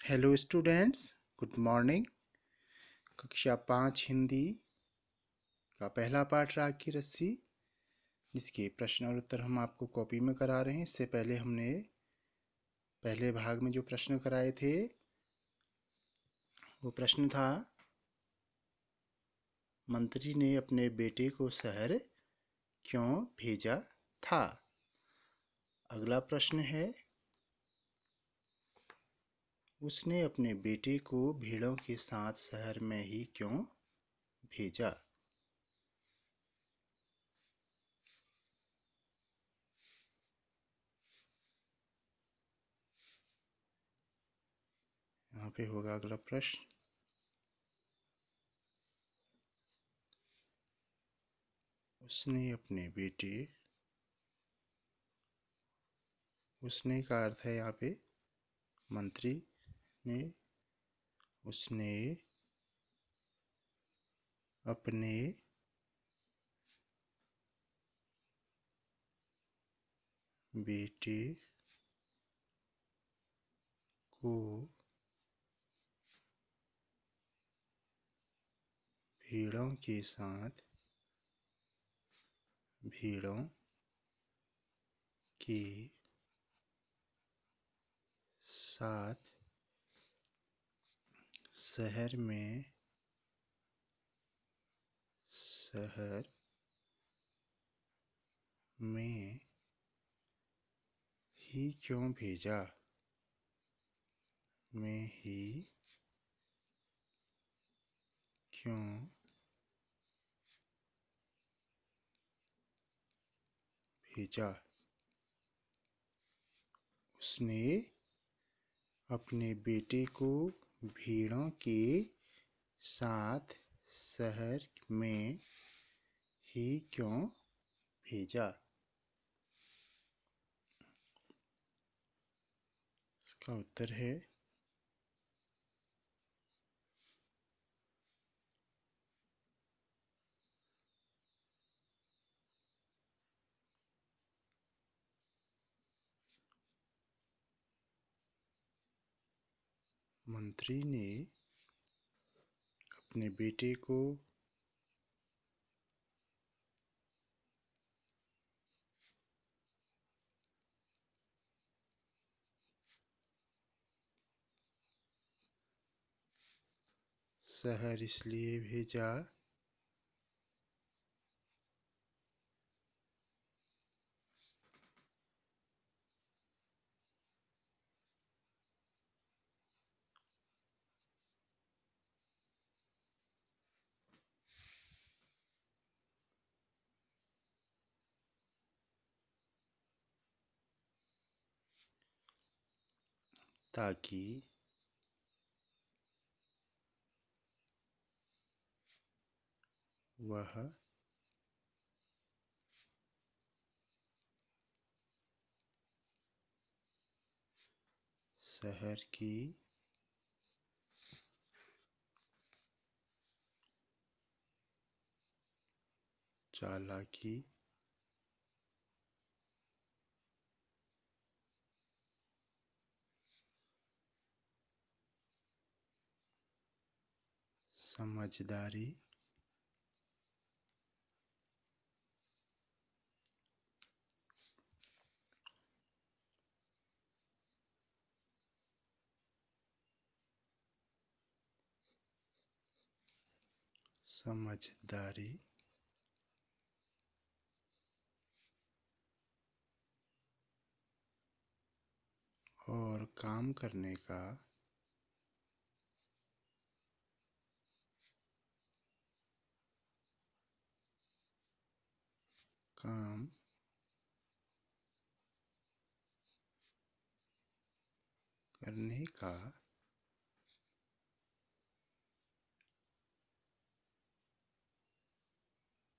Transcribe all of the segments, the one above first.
Hello students, good morning. कक्षा 5 हिंदी का पहला पाठ राग की रस्सी, जिसके प्रश्न और उत्तर हम आपको कॉपी में करा रहे हैं। इससे पहले हमने पहले भाग में जो प्रश्न कराए थे वो प्रश्न था, मंत्री ने अपने बेटे को शहर क्यों भेजा था। अगला प्रश्न है, उसने अपने बेटे को भेड़ों के साथ शहर में ही क्यों भेजा। यहाँ पे होगा अगला प्रश्न, उसने अपने बेटे, उसने का अर्थ है यहाँ पे मंत्री ने, उसने अपने बेटे को भेड़ों के साथ शहर में ही क्यों भेजा। में ही क्यों भेजा। उसने अपने बेटे को भेड़ों के साथ शहर में ही क्यों भेजा। इसका उत्तर है मंत्री ने अपने बेटे को शहर इसलिए भेजा ताकि वह शहर की चालाकी समझदारी समझदारी और काम करने काम करने का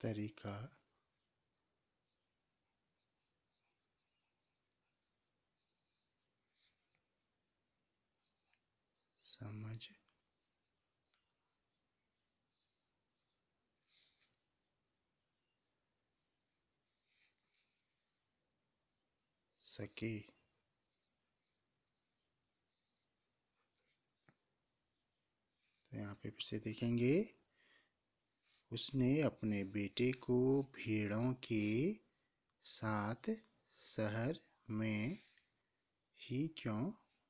तरीका समझ सके। पे फिर से देखेंगे, उसने अपने बेटे को भेड़ों के साथ शहर में ही क्यों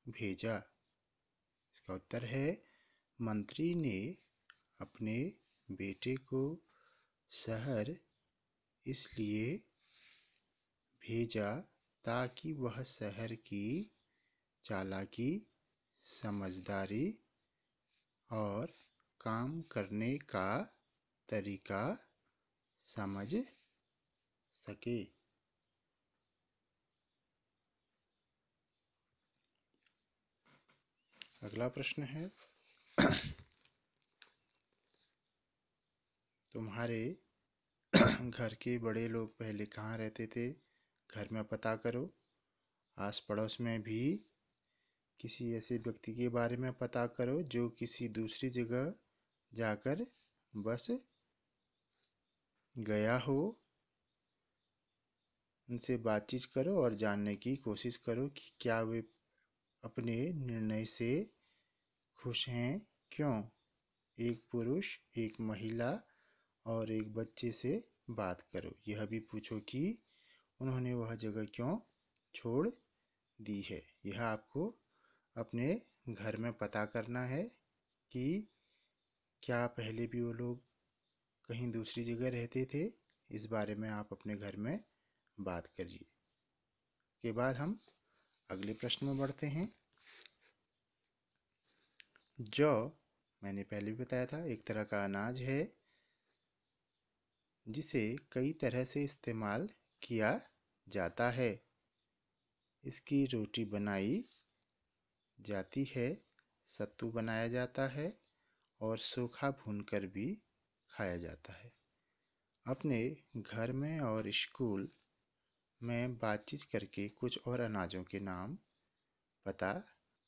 भेजा? इसका उत्तर है, मंत्री ने अपने बेटे को शहर इसलिए भेजा ताकि वह शहर की चालाकी, समझदारी और काम करने का तरीका समझ सके। अगला प्रश्न है, तुम्हारे घर के बड़े लोग पहले कहाँ रहते थे? घर में पता करो। आस पड़ोस में भी किसी ऐसे व्यक्ति के बारे में पता करो जो किसी दूसरी जगह जाकर बस गया हो। उनसे बातचीत करो और जानने की कोशिश करो कि क्या वे अपने निर्णय से खुश हैं, क्यों। एक पुरुष, एक महिला और एक बच्चे से बात करो। यह भी पूछो कि उन्होंने वह जगह क्यों छोड़ दी है। यह आपको अपने घर में पता करना है कि क्या पहले भी वो लोग कहीं दूसरी जगह रहते थे। इस बारे में आप अपने घर में बात करिए। के बाद हम अगले प्रश्न में बढ़ते हैं। जौ, मैंने पहले भी बताया था, एक तरह का अनाज है जिसे कई तरह से इस्तेमाल किया जाता है। इसकी रोटी बनाई जाती है, सत्तू बनाया जाता है और सूखा भूनकर भी खाया जाता है। अपने घर में और स्कूल में बातचीत करके कुछ और अनाजों के नाम पता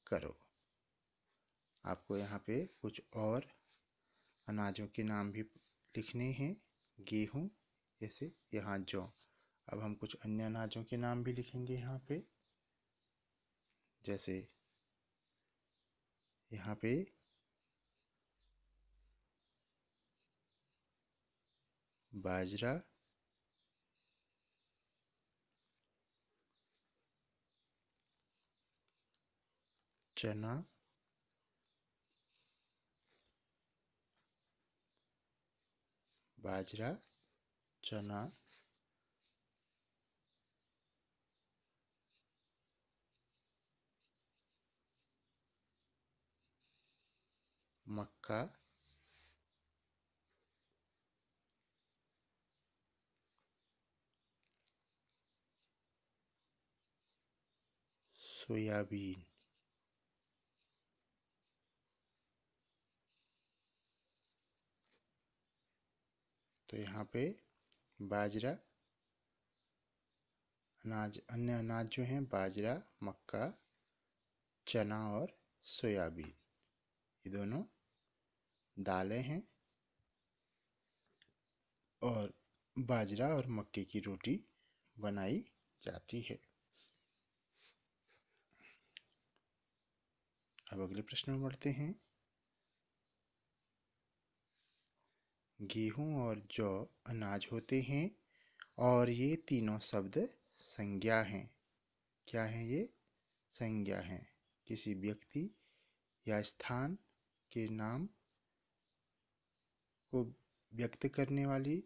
करो। आपको यहाँ पे कुछ और अनाजों के नाम भी लिखने हैं। गेहूँ, जैसे यहाँ जौ। अब हम कुछ अन्य अनाजों के नाम भी लिखेंगे यहाँ पे, जैसे यहाँ पे बाजरा, चना, बाजरा, चना, मक्का, सोयाबीन। तो यहाँ पे बाजरा अनाज, अन्य अनाज जो हैं बाजरा, मक्का, चना और सोयाबीन, ये दोनों दालें हैं और बाजरा और मक्के की रोटी बनाई जाती है। अब अगले प्रश्न में बढ़ते हैं। गेहूं और जौ अनाज होते हैं और ये तीनों शब्द संज्ञा हैं। क्या हैं ये? संज्ञा हैं। किसी व्यक्ति या स्थान के नाम को व्यक्त करने वाली,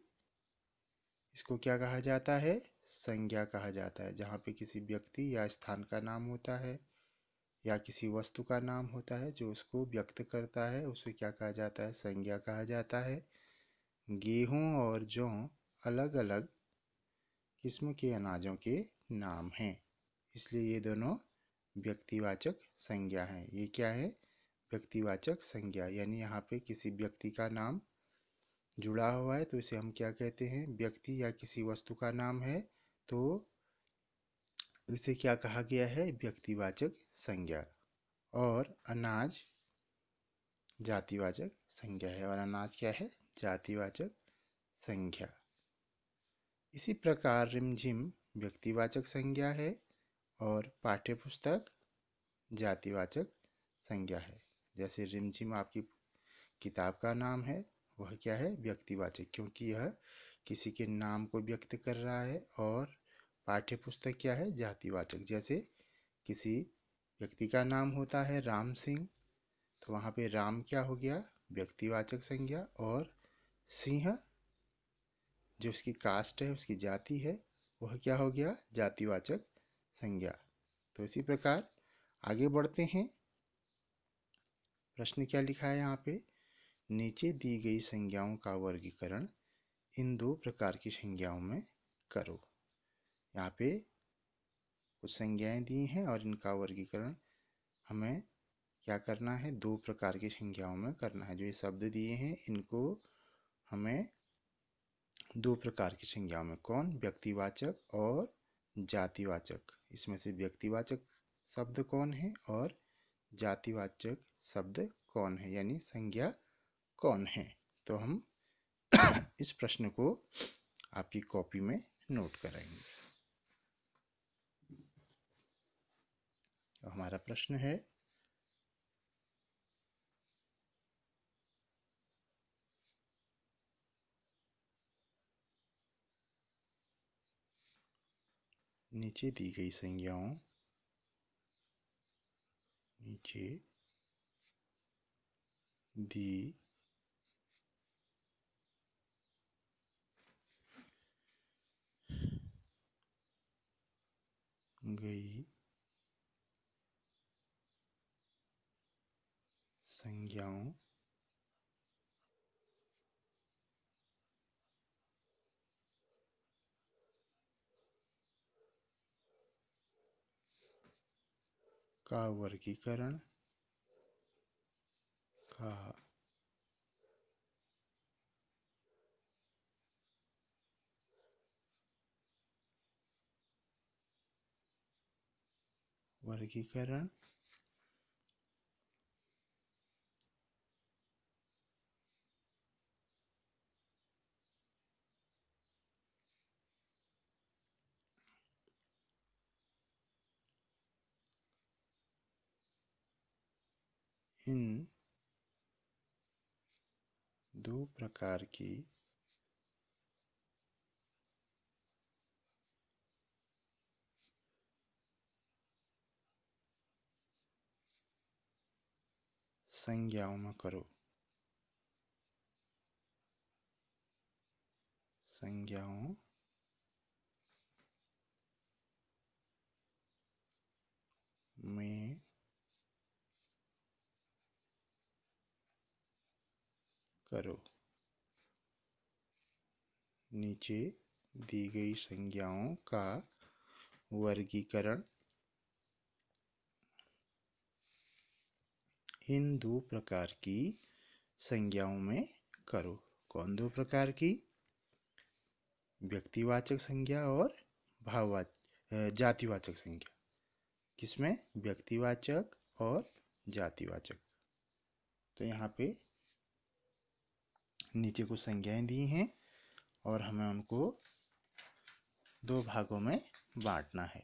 इसको क्या कहा जाता है? संज्ञा कहा जाता है। जहाँ पे किसी व्यक्ति या स्थान का नाम होता है या किसी वस्तु का नाम होता है जो उसको व्यक्त करता है, उसे क्या कहा जाता है? संज्ञा कहा जाता है। गेहूं और जौ अलग अलग किस्म के अनाजों के नाम हैं, इसलिए ये दोनों व्यक्तिवाचक संज्ञा हैं। ये क्या है? व्यक्तिवाचक संज्ञा, यानी यहाँ पे किसी व्यक्ति का नाम जुड़ा हुआ है तो इसे हम क्या कहते हैं? व्यक्ति या किसी वस्तु का नाम है तो इसे क्या कहा गया है? व्यक्तिवाचक संज्ञा। और अनाज जातिवाचक संज्ञा है। और अनाज क्या है? जातिवाचक संज्ञा। इसी प्रकार रिमझिम व्यक्तिवाचक संज्ञा है और पाठ्यपुस्तक जातिवाचक संज्ञा है। जैसे रिमझिम आपकी किताब का नाम है वह क्या है, व्यक्तिवाचक, क्योंकि यह किसी के नाम को व्यक्त कर रहा है। और पाठ्य पुस्तक क्या है, जातिवाचक। जैसे किसी व्यक्ति का नाम होता है राम सिंह, तो वहाँ पे राम क्या हो गया, व्यक्तिवाचक संज्ञा, और सिंह जो उसकी कास्ट है, उसकी जाति है, वह क्या हो गया, जातिवाचक संज्ञा। तो इसी प्रकार आगे बढ़ते हैं। प्रश्न क्या लिखा है यहाँ पे, नीचे दी गई संज्ञाओं का वर्गीकरण इन दो प्रकार की संज्ञाओं में करो। यहाँ पे कुछ संज्ञाएं दी हैं और इनका वर्गीकरण हमें क्या करना है, दो प्रकार की संज्ञाओं में करना है। जो ये शब्द दिए हैं इनको हमें दो प्रकार की संज्ञाओं में, कौन, व्यक्तिवाचक और जातिवाचक। इसमें से व्यक्तिवाचक शब्द कौन है और जातिवाचक शब्द कौन है, यानी संज्ञा कौन है। तो हम इस प्रश्न को आपकी कॉपी में नोट कराएंगे। तो हमारा प्रश्न है, नीचे दी गई संज्ञाओं, नीचे दी गई संज्ञाओं का वर्गीकरण इन दो प्रकार की संज्ञाओं में करो, संज्ञाओं में करो। नीचे दी गई संज्ञाओं का वर्गीकरण इन दो प्रकार की संज्ञाओं में करो। कौन दो प्रकार की, व्यक्तिवाचक संज्ञा और जातिवाचक संज्ञा। किसमें, व्यक्तिवाचक और जातिवाचक। तो यहाँ पे नीचे कुछ संज्ञाएं दी हैं और हमें उनको दो भागों में बांटना है।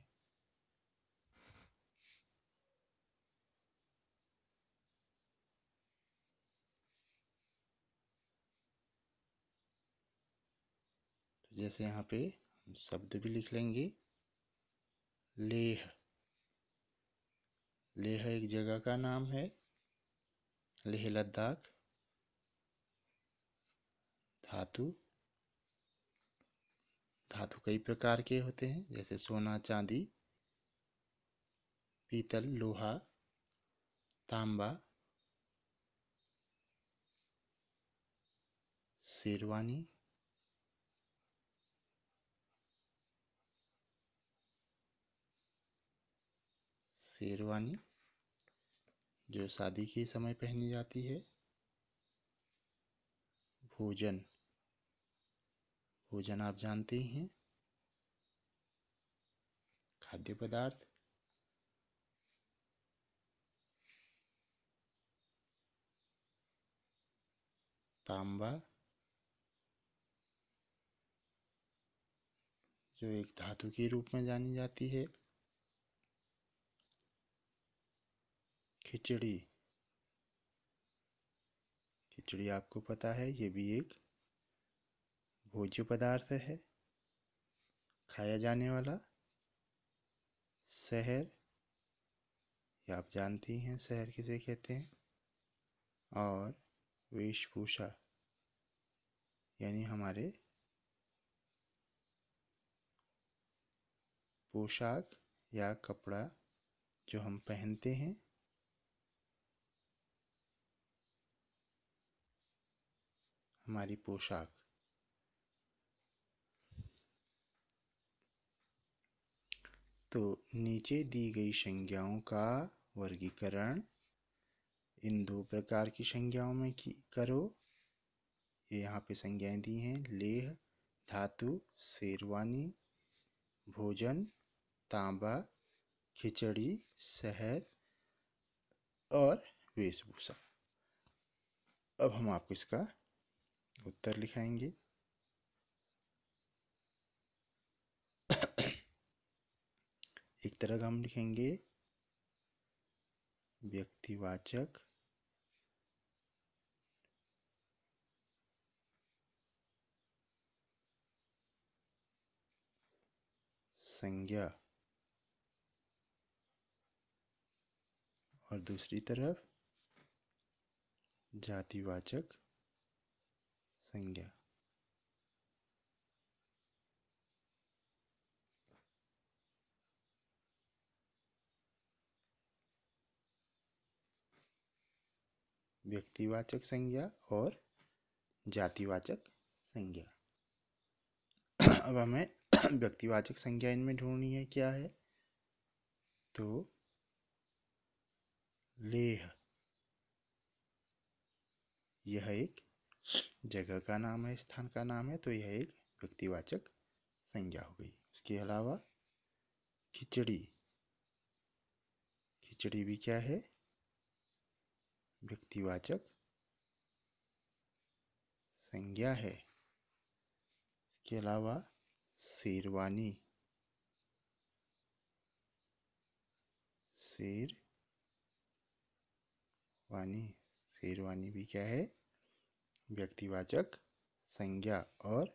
तो जैसे यहाँ पे हम शब्द भी लिख लेंगे, लेह, लेह एक जगह का नाम है, लेह लद्दाख। धातु, धातु कई प्रकार के होते हैं, जैसे सोना, चांदी, पीतल, लोहा, तांबा, शेरवानी, शेरवानी जो शादी के समय पहनी जाती है। भोजन, भोजन आप जानते ही हैं, खाद्य पदार्थ। तांबा जो एक धातु के रूप में जानी जाती है। खिचड़ी, खिचड़ी आपको पता है, ये भी एक भोज्य पदार्थ है, खाया जाने वाला। शहर, ये आप जानती हैं शहर किसे कहते हैं। और वेशभूषा यानी हमारे पोशाक या कपड़ा जो हम पहनते हैं, हमारी पोशाक। तो नीचे दी गई संज्ञाओं का वर्गीकरण इन दो प्रकार की संज्ञाओं में करो। ये यहाँ पे संज्ञाएं दी हैं, लेह, धातु, शेरवानी, भोजन, तांबा, खिचड़ी, शहर और वेशभूषा। अब हम आपको इसका उत्तर लिखाएंगे। एक तरह हम लिखेंगे व्यक्तिवाचक संज्ञा और दूसरी तरफ जातिवाचक संज्ञा। व्यक्तिवाचक संज्ञा और जातिवाचक संज्ञा। अब हमें व्यक्तिवाचक संज्ञा इनमें ढूंढनी है, क्या है? तो लेह, यह एक जगह का नाम है, स्थान का नाम है, तो यह एक व्यक्तिवाचक संज्ञा हो गई। इसके अलावा खिचड़ी, खिचड़ी भी क्या है? व्यक्तिवाचक संज्ञा है। इसके अलावा शेरवानी, शेरवानी भी क्या है? व्यक्तिवाचक संज्ञा। और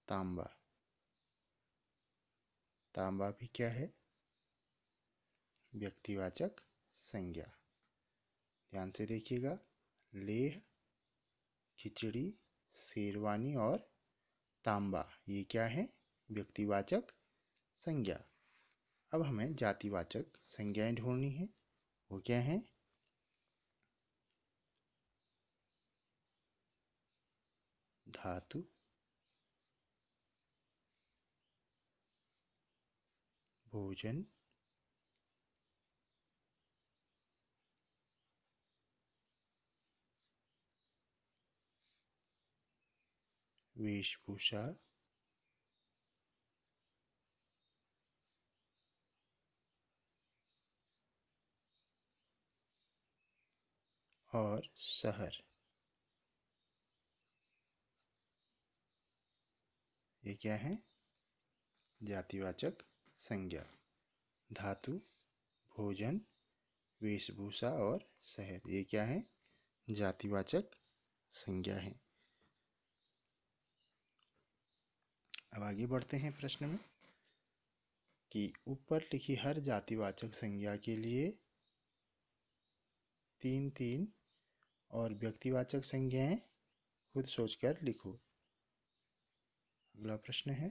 तांबा, तांबा भी क्या है? व्यक्तिवाचक संज्ञा। ध्यान से देखिएगा, लेह, खिचड़ी, शेरवानी और तांबा, ये क्या है? व्यक्तिवाचक संज्ञा। अब हमें जातिवाचक संज्ञाएं ढूंढनी है, वो क्या है? धातु, भोजन, वेशभूषा और शहर। ये क्या है? जातिवाचक संज्ञा। धातु, भोजन, वेशभूषा और शहर, ये क्या है? जातिवाचक संज्ञा है। अब आगे बढ़ते हैं प्रश्न में कि ऊपर लिखी हर जातिवाचक संज्ञा के लिए 3-3 और व्यक्तिवाचक संज्ञाएं खुद सोचकर लिखो। अगला प्रश्न है,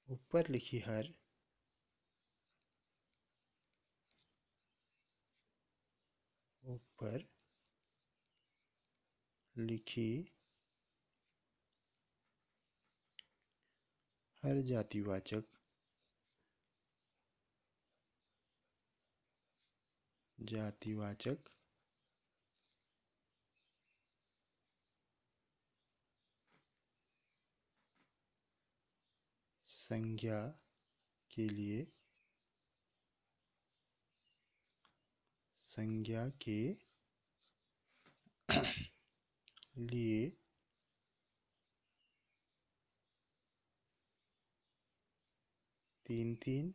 ऊपर लिखी हर जातिवाचक संज्ञा के लिए तीन तीन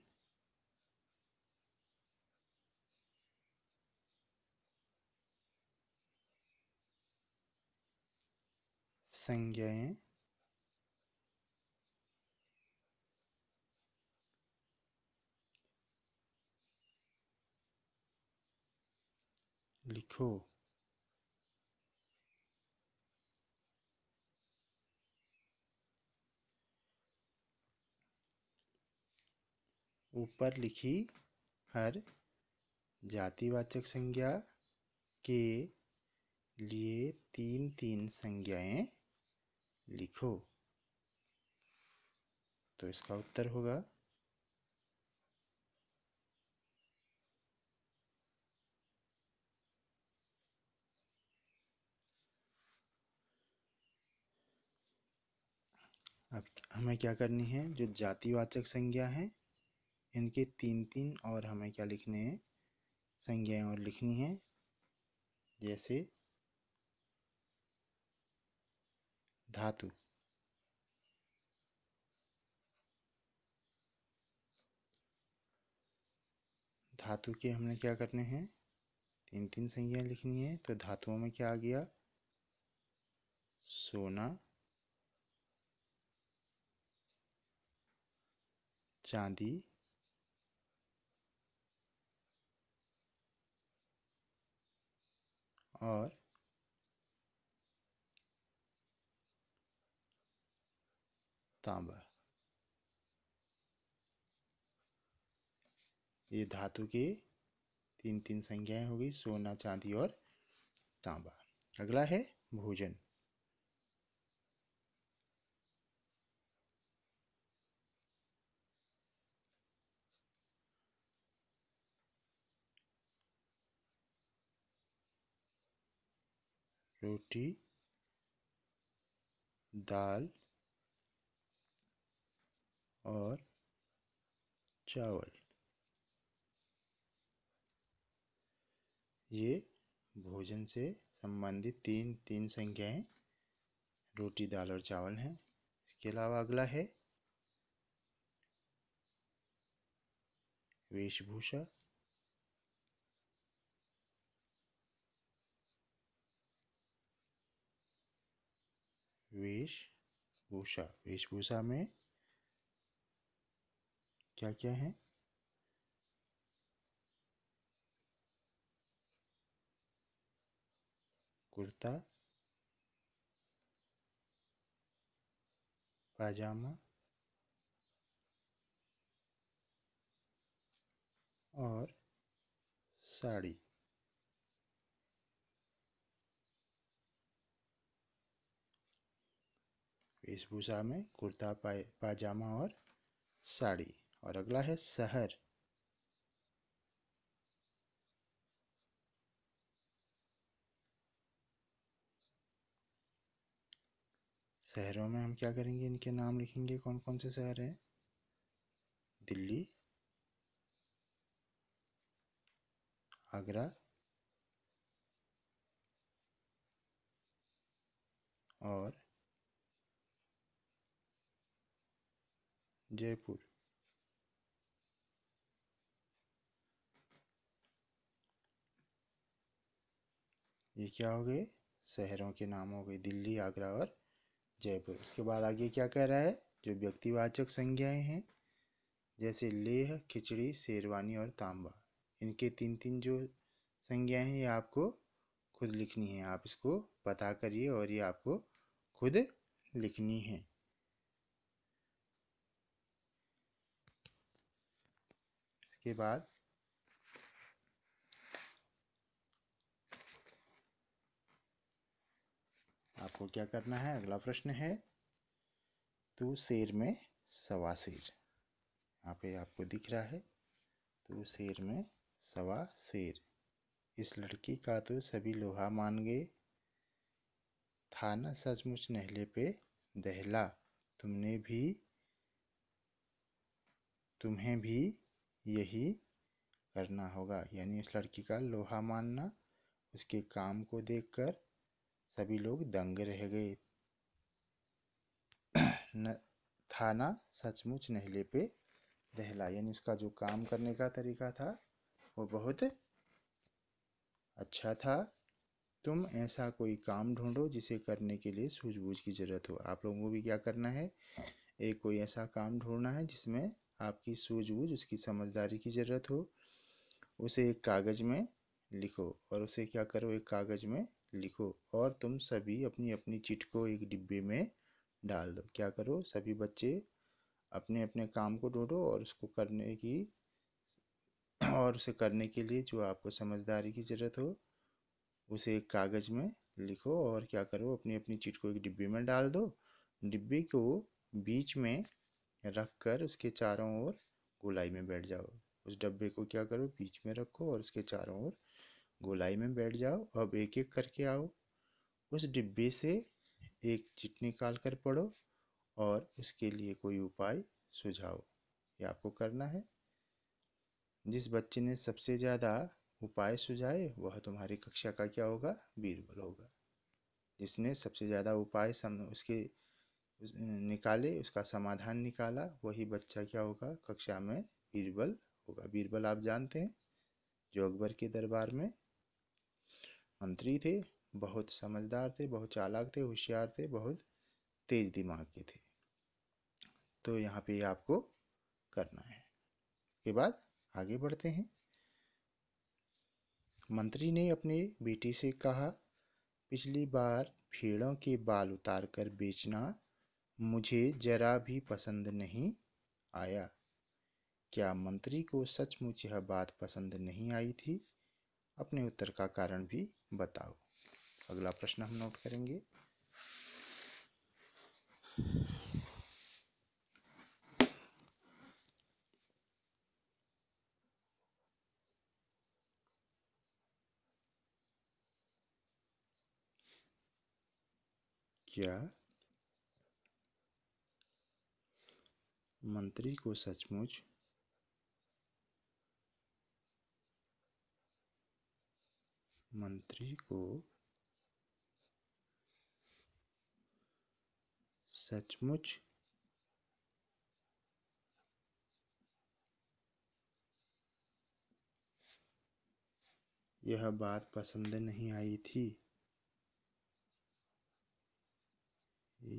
संज्ञाएं लिखो। ऊपर लिखी हर जातिवाचक संज्ञा के लिए तीन तीन संज्ञाएं लिखो। तो इसका उत्तर होगा अब हमें क्या करनी है, जो जातिवाचक संज्ञा है इनके तीन तीन और हमें क्या लिखने हैं, संज्ञाएं और लिखनी है। जैसे धातु, धातु के हमने क्या करने हैं, तीन तीन संज्ञाएं लिखनी है। तो धातुओं में क्या आ गया, सोना, चांदी, और तांबा। ये धातु के तीन तीन संज्ञाएं हो गई, सोना, चांदी और तांबा। अगला है भोजन। रोटी, दाल और चावल, ये भोजन से संबंधित तीन तीन संज्ञाएं रोटी, दाल और चावल हैं। इसके अलावा अगला है वेशभूषा। वेशभूषा, वेशभूषा में क्या क्या है, कुर्ता, पाजामा और साड़ी। वेशभूषा में कुर्ता, पाजामा और साड़ी। और अगला है शहर। शहरों में हम क्या करेंगे, इनके नाम लिखेंगे, कौन कौन से शहर हैं। दिल्ली, आगरा और जयपुर। ये क्या हो गए, शहरों के नाम हो गए, दिल्ली, आगरा और जयपुर। उसके बाद आगे क्या कह रहा है, जो व्यक्तिवाचक संज्ञाएं हैं जैसे लेह, खिचड़ी, शेरवानी और तांबा, इनके तीन तीन जो संज्ञाएं हैं ये आपको खुद लिखनी है। आप इसको पता करिए और ये आपको खुद लिखनी है। इसके बाद आपको क्या करना है, अगला प्रश्न है, तू शेर में सवा शेर। यहाँ पे आपको दिख रहा है, तू शेर में सवा शेर। इस लड़की का तो सभी लोहा मान गए, था न सचमुच नहले पे दहला। तुम्हें भी यही करना होगा। यानी उस लड़की का लोहा मानना, उसके काम को देखकर सभी लोग दंग रह गए। न था ना सचमुच नहले पे दहला, यानी उसका जो काम करने का तरीका था वो बहुत अच्छा था। तुम ऐसा कोई काम ढूंढो जिसे करने के लिए सूझबूझ की ज़रूरत हो। आप लोगों को भी क्या करना है, एक कोई ऐसा काम ढूंढना है जिसमें आपकी सूझबूझ, उसकी समझदारी की ज़रूरत हो। उसे एक कागज़ में लिखो और उसे क्या करो, एक कागज़ में लिखो और तुम सभी अपनी अपनी चिट को एक डिब्बे में डाल दो। क्या करो, सभी बच्चे अपने अपने काम को ढूंढो और उसको करने की और उसे करने के लिए जो आपको समझदारी की ज़रूरत हो उसे एक कागज़ में लिखो और क्या करो, अपनी अपनी चिट को एक डिब्बे में डाल दो। डिब्बे को बीच में रख कर उसके चारों ओर गोलाई में बैठ जाओ। उस डब्बे को क्या करो, बीच में रखो और उसके चारों ओर गोलाई में बैठ जाओ। अब एक एक करके आओ, उस डिब्बे से एक चिट निकाल कर पढ़ो और उसके लिए कोई उपाय सुझाओ। ये आपको करना है। जिस बच्चे ने सबसे ज़्यादा उपाय सुझाए वह तुम्हारी कक्षा का क्या होगा, बीरबल होगा। जिसने सबसे ज़्यादा उपाय उसके निकाले, उसका समाधान निकाला, वही बच्चा क्या होगा, कक्षा में बीरबल होगा। बीरबल आप जानते हैं, जो अकबर के दरबार में मंत्री थे, बहुत समझदार थे, बहुत चालाक थे, होशियार थे, बहुत तेज दिमाग के थे। तो यहाँ पे आपको करना है। इसके बाद आगे बढ़ते हैं। मंत्री ने अपने बेटे से कहा, पिछली बार भेड़ों के बाल उतार कर बेचना मुझे जरा भी पसंद नहीं आया। क्या मंत्री को सचमुच यह बात पसंद नहीं आई थी? अपने उत्तर का कारण भी बताओ। अगला प्रश्न हम नोट करेंगे। क्या मंत्री को सचमुच मंत्री को सचमुच यह बात पसंद नहीं आई थी?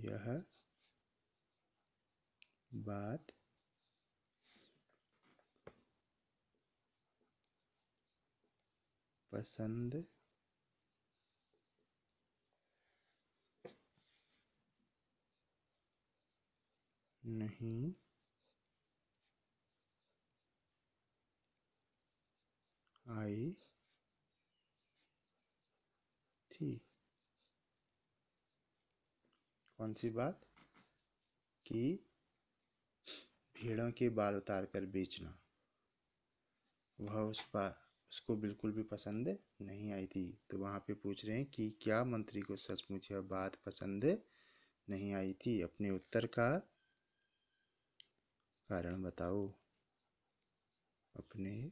यह बात पसंद नहीं आई थी। कौन सी बात? कि भेड़ों के बाल उतार कर बेचना, वह उसको बिल्कुल भी पसंद नहीं आई थी। तो वहाँ पे पूछ रहे हैं कि क्या मंत्री को सचमुच यह बात पसंद नहीं आई थी? अपने उत्तर का कारण बताओ। अपने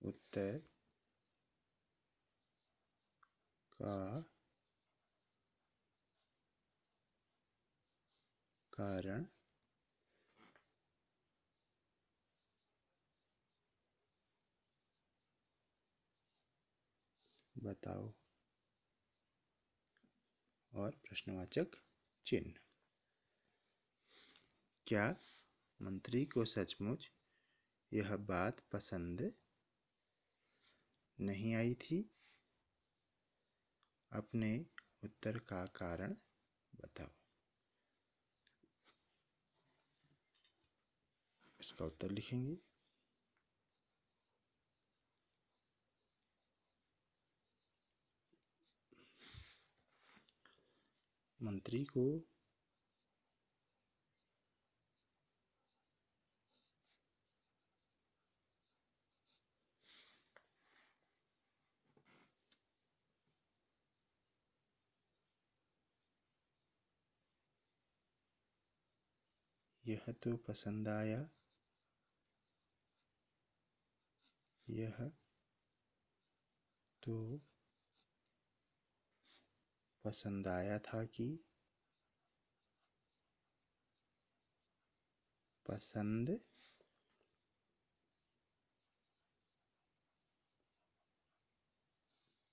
उत्तर का कारण बताओ और प्रश्नवाचक चिन्ह। क्या मंत्री को सचमुच यह बात पसंद नहीं आई थी? अपने उत्तर का कारण बताओ। इसका उत्तर लिखेंगे। मंत्री को यह तो पसंद आया, यह तो पसंद आया था कि, पसंद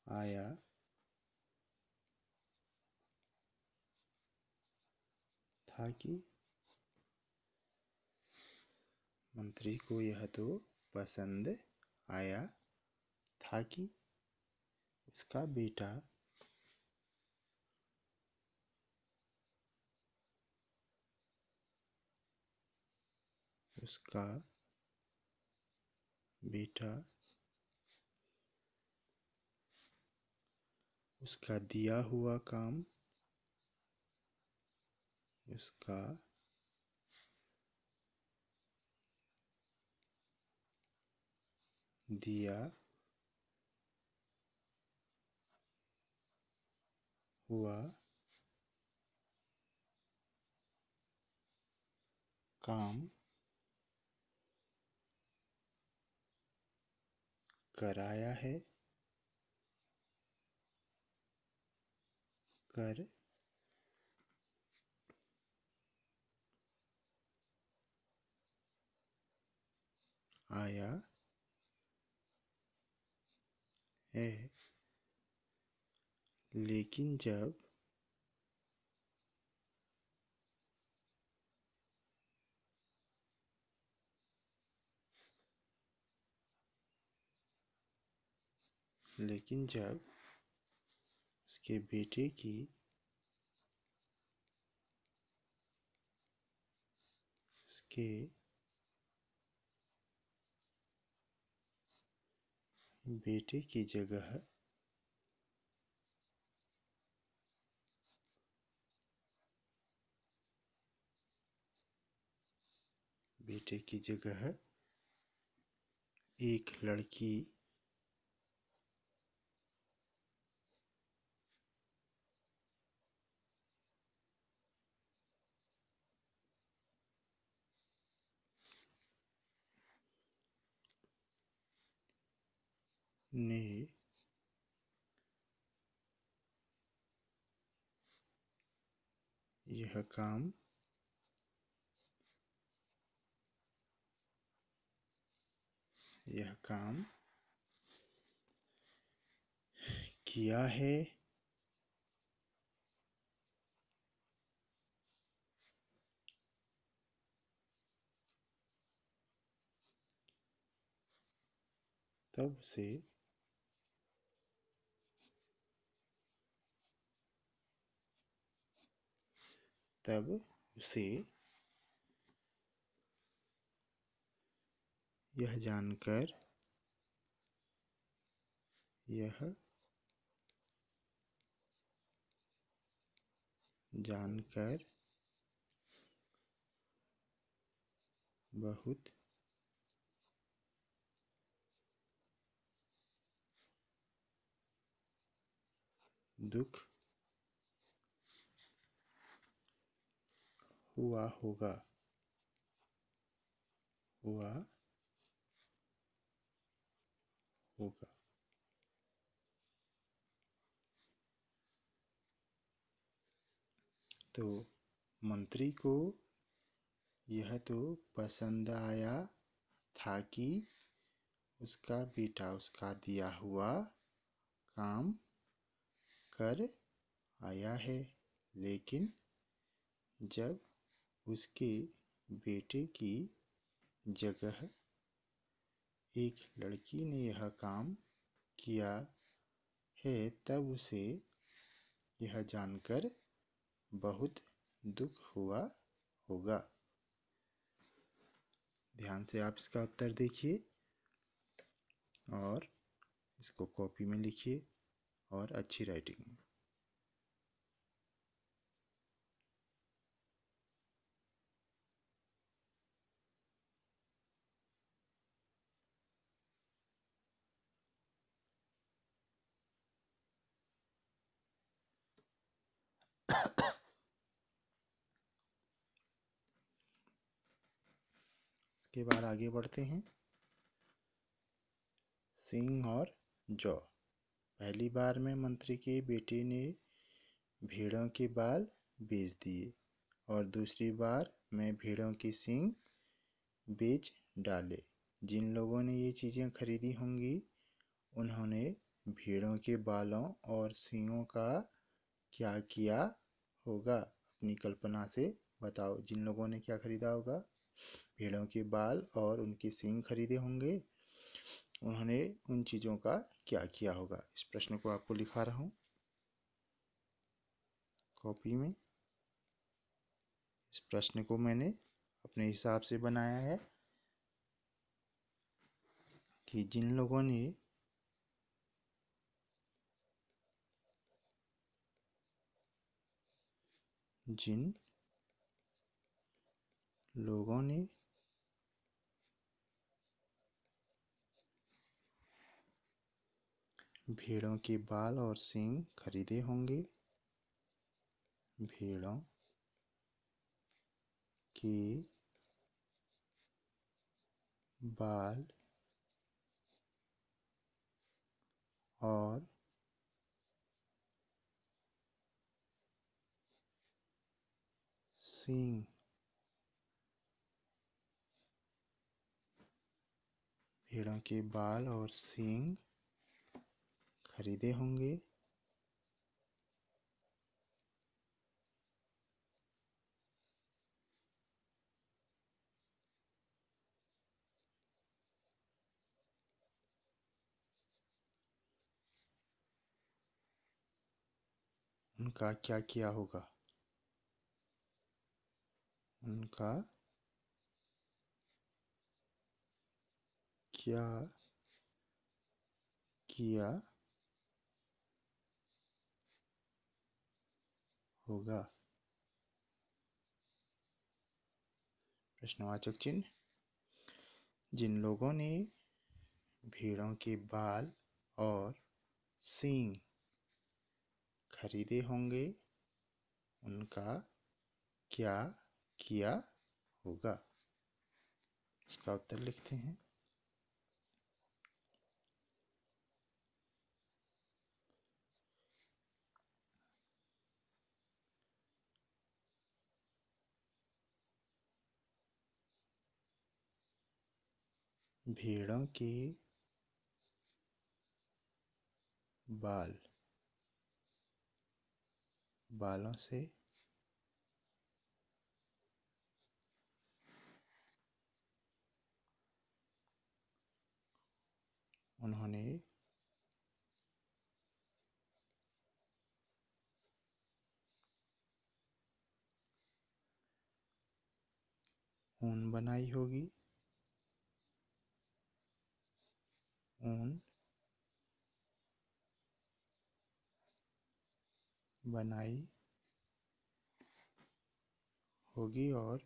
आया था कि। मंत्री को यह तो पसंद आया था कि उसका बेटा उसका बेटा उसका दिया हुआ काम, उसका दिया हुआ काम कराया है, कर आया है। लेकिन जब उसके बेटे की उसके बेटे की जगह बेटे की जगह एक लड़की ने यह काम किया है। तब उसे यह जानकर बहुत दुख हुआ होगा। तो मंत्री को यह तो पसंद आया था कि उसका बेटा उसका दिया हुआ काम कर आया है। लेकिन जब उसके बेटे की जगह एक लड़की ने यह काम किया है, तब उसे यह जानकर बहुत दुख हुआ होगा। ध्यान से आप इसका उत्तर देखिए और इसको कॉपी में लिखिए और अच्छी राइटिंग में। इसके बाद आगे बढ़ते हैं। सिंह और जौ। पहली बार में मंत्री के बेटे ने भेड़ों के बाल बेच दिए और दूसरी बार मैं भेड़ों के सींग बेच डाले। जिन लोगों ने ये चीज़ें खरीदी होंगी उन्होंने भेड़ों के बालों और सींगों का क्या किया होगा? अपनी कल्पना से बताओ। जिन लोगों ने क्या खरीदा होगा? भेड़ों के बाल और उनके सींग खरीदे होंगे, उन्होंने उन चीज़ों का क्या किया होगा? इस प्रश्न को आपको लिखा रहा हूँ कॉपी में। इस प्रश्न को मैंने अपने हिसाब से बनाया है कि जिन लोगों ने भेड़ों के बाल और सींग खरीदे होंगे, भेड़ों के बाल और सींग भेड़ों के बाल और सींग खरीदे होंगे। उनका क्या किया होगा? उनका क्या किया होगा? प्रश्नवाचक चिन्ह। जिन लोगों ने भेड़ों के बाल और सींग खरीदे होंगे उनका क्या किया होगा? इसका उत्तर लिखते हैं। भेड़ों के बालों से उन्होंने ऊन बनाई होगी। ऊन बनाई होगी और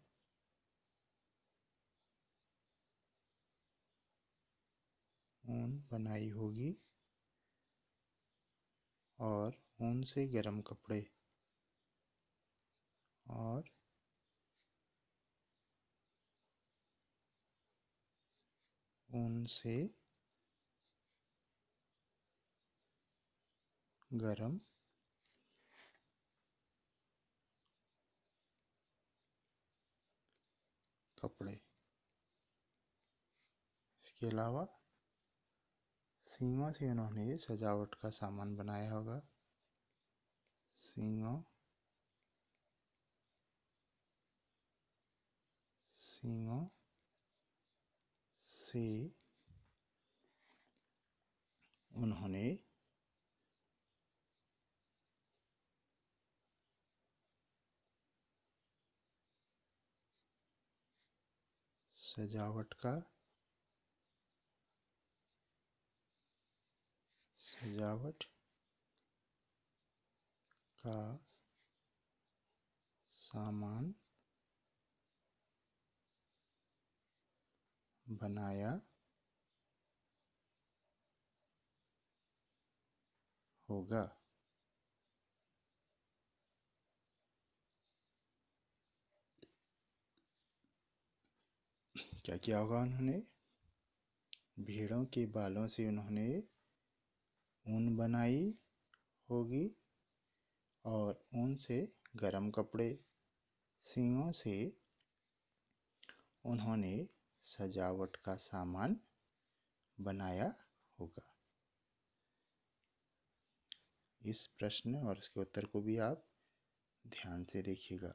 ऊन बनाई होगी और ऊन से गर्म कपड़े और ऊन से गर्म कपड़े। इसके अलावा सींगों से उन्होंने सजावट का सामान बनाया होगा। सींगों से उन्होंने सजावट का सामान बनाया होगा। क्या किया होगा उन्होंने? भेड़ों के बालों से उन्होंने ऊन बनाई होगी और ऊन से गर्म कपड़े, सींगों से उन्होंने सजावट का सामान बनाया होगा। इस प्रश्न और इसके उत्तर को भी आप ध्यान से देखिएगा।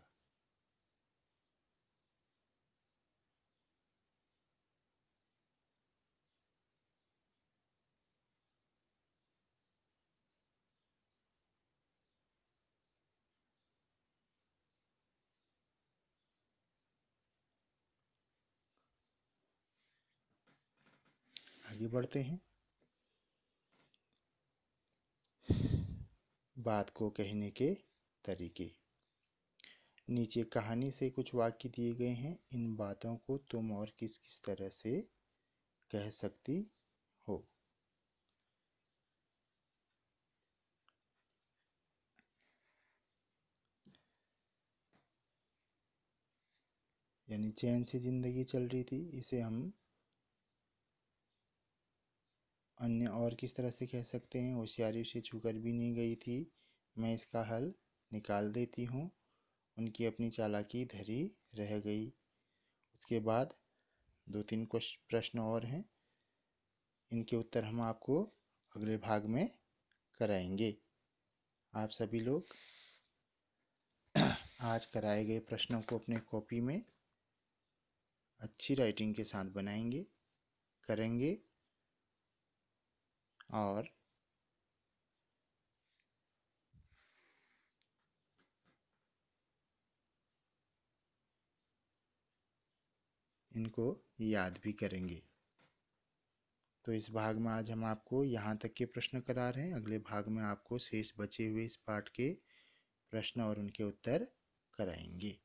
आगे बढ़ते हैं। बात को कहने के तरीके। नीचे कहानी से कुछ वाक्य दिए गए हैं। इन बातों को तुम और किस किस तरह से कह सकती हो। यानी चैन से जिंदगी चल रही थी, इसे हम अन्य और किस तरह से कह सकते हैं। होशियारी से छूकर भी नहीं गई थी, मैं इसका हल निकाल देती हूँ। उनकी अपनी चालाकी धरी रह गई। उसके बाद 2-3 प्रश्न और हैं, इनके उत्तर हम आपको अगले भाग में कराएंगे। आप सभी लोग आज कराए गए प्रश्नों को अपने कॉपी में अच्छी राइटिंग के साथ बनाएंगे, करेंगे और इनको याद भी करेंगे। तो इस भाग में आज हम आपको यहाँ तक के प्रश्न करा रहे हैं। अगले भाग में आपको शेष बचे हुए इस पाठ के प्रश्न और उनके उत्तर कराएंगे।